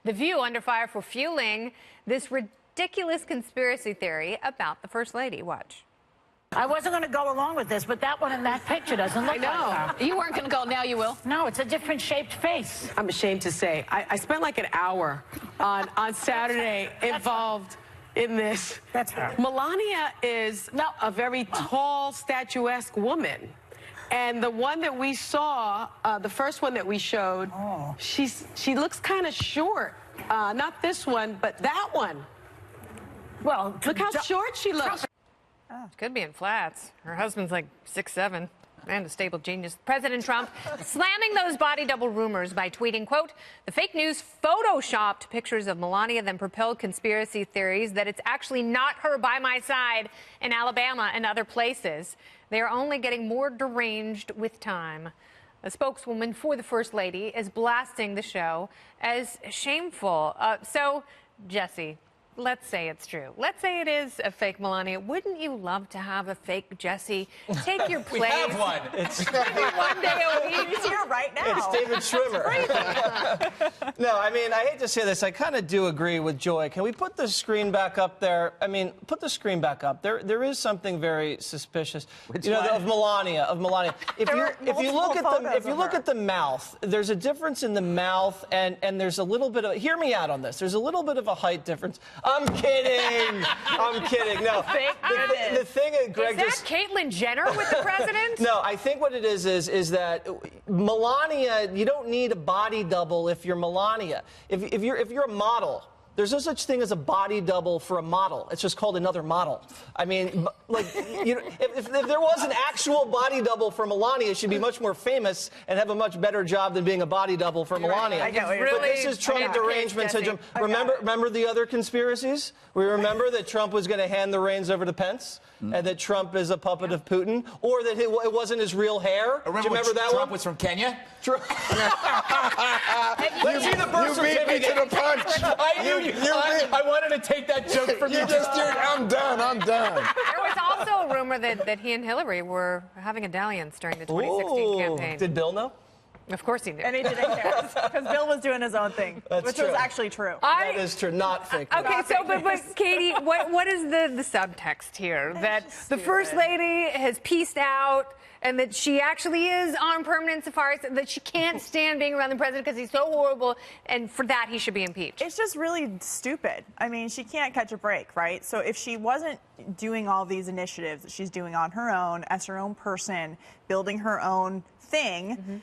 The View under fire for fueling this ridiculous conspiracy theory about the First Lady. Watch. I wasn't going to go along with this, but that one in that picture doesn't look like her. You weren't going to go. Now you will. No, it's a different shaped face. I'm ashamed to say, I spent like an hour on Saturday involved in this. That's her. Melania is a very tall, statuesque woman. And the one that we saw, the first one that we showed, she looks kind of short. Not this one, but that one. Well, look how short she looks. Could be in flats. Her husband's like 6'7", and a stable genius. President Trump slamming those body double rumors by tweeting, quote, "The fake news photoshopped pictures of Melania, then propelled conspiracy theories that it's actually not her by my side in Alabama and other places. They are only getting more deranged with time." A spokeswoman for the First Lady is blasting the show as shameful. So, Jesse, let's say it's true. Let's say it is a fake Melania. Wouldn't you love to have a fake Jesse take your place? We have one. It's one day a week. He's here right now. It's David Schwimmer. No, I mean, I hate to say this. I kind of do agree with Joy. Can we put the screen back up there? I mean, put the screen back up. There is something very suspicious. Of Melania. If you look at the mouth, there's a difference in the mouth, and there's a little bit of. Hear me out on this. There's a little bit of a height difference. I'm kidding. I'm kidding. No. The thing that Greg is that Caitlyn Jenner with the president? No, I think what it is that Melania, you don't need a body double if you're Melania. If you're a model, there's no such thing as a body double for a model. It's just called another model. I mean, like, if there was an actual body double for Melania, she'd be much more famous and have a much better job than being a body double for Melania. I get what you're But this is Trump derangement syndrome. Remember the other conspiracies? We remember that Trump was going to hand the reins over to Pence, and that Trump is a puppet of Putin, or that it wasn't his real hair. Do you remember that Trump one? was from Kenya? Let's see the birth certificate. You beat me to the punch. I wanted to take that joke from you. I'm done. There was also a rumor that he and Hillary were having a dalliance during the 2016 campaign. Did Bill know? Of course he knew. And he didn't care, because Bill was doing his own thing, which was actually true. That is true, not fake. Okay, so, but Katie, what is the subtext here? That the First Lady has pieced out, and that she actually is on permanent safaris, that she can't stand being around the president because he's so horrible, and for that he should be impeached. It's just really stupid. I mean, she can't catch a break, right? So if she wasn't doing all these initiatives that she's doing on her own, as her own person, building her own thing,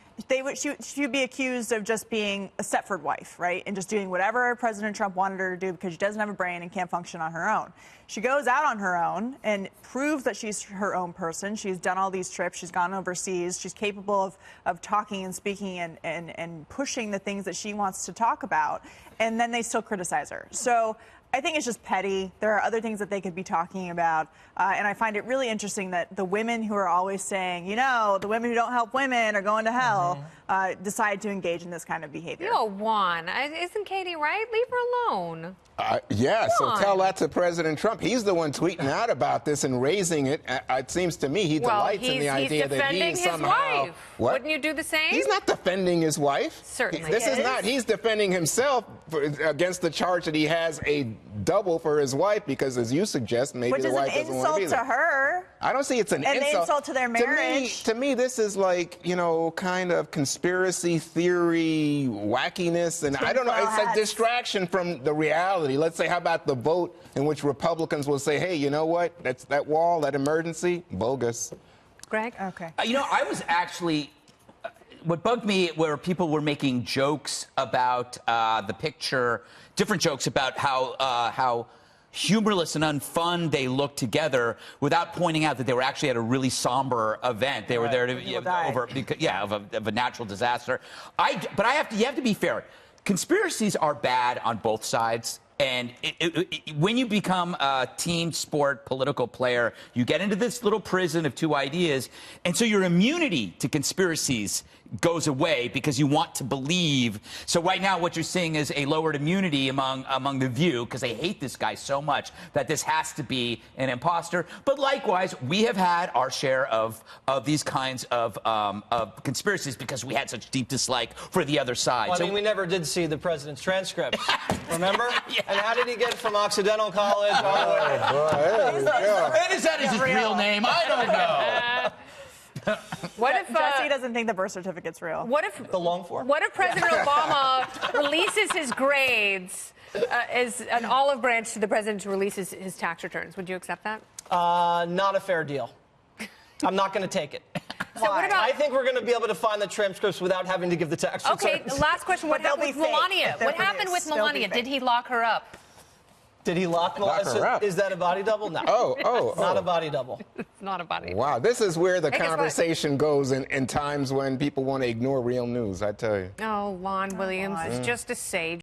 she would be accused of just being a Stepford wife, right? And just doing whatever President Trump wanted her to do because she doesn't have a brain and can't function on her own. She goes out on her own and proves that she's her own person. She's done all these trips. She's gone overseas. She's capable of talking and speaking and pushing the things that she wants to talk about. And then they still criticize her. So I think it's just petty. There are other things that they could be talking about. And I find it really interesting that the women who are always saying, the women who don't help women are going to hell, decide to engage in this kind of behavior. Juan, isn't Katie right? Leave her alone. So tell that to President Trump. He's the one tweeting out about this and raising it. It seems to me he delights in the idea that he somehow... Wife. Wouldn't you do the same? He's not defending his wife. Certainly This is not. He's defending himself against the charge that he has a double for his wife because, as you suggest, maybe the wife doesn't want to be there. Which is an insult to her. I don't see it's an insult. An insult to their marriage. To me, this is like, kind of conspiracy theory wackiness. And I don't know, it's a distraction from the reality. Let's say, how about the vote in which Republicans will say, hey, you know what? That wall, that emergency, bogus. Greg? Okay. I was actually... What bugged me were people were making jokes about the picture, different jokes about how humorless and unfun they looked together, without pointing out that they were actually at a really somber event. They were there of a natural disaster. But you have to be fair. Conspiracies are bad on both sides. And when you become a team sport political player, you get into this little prison of two ideas. And so your immunity to conspiracies goes away because you want to believe. So right now what you're seeing is a lowered immunity among the View, because they hate this guy so much that this has to be an imposter. But likewise, we have had our share of these kinds of conspiracies because we had such deep dislike for the other side. Well, I mean, we never did see the president's transcript. Remember? Yeah. And how did he get from Occidental College all the way? And is that his real name? I don't know. What if Jesse doesn't think the birth certificate's real? What if the long form? What if President Obama releases his grades as an olive branch to the president to release his tax returns? Would you accept that? Not a fair deal. I'm not going to take it. So what about? I think we're going to be able to find the transcripts without having to give the tax returns. Okay, last question. What happened with Melania? What happened with Melania? Did he lock her up? Did he lock her up? Is that a body double? No. Not a body double. It's not a body double. Wow, this is where the conversation goes in times when people want to ignore real news, I tell you. Oh, Lon Williams is just a sage.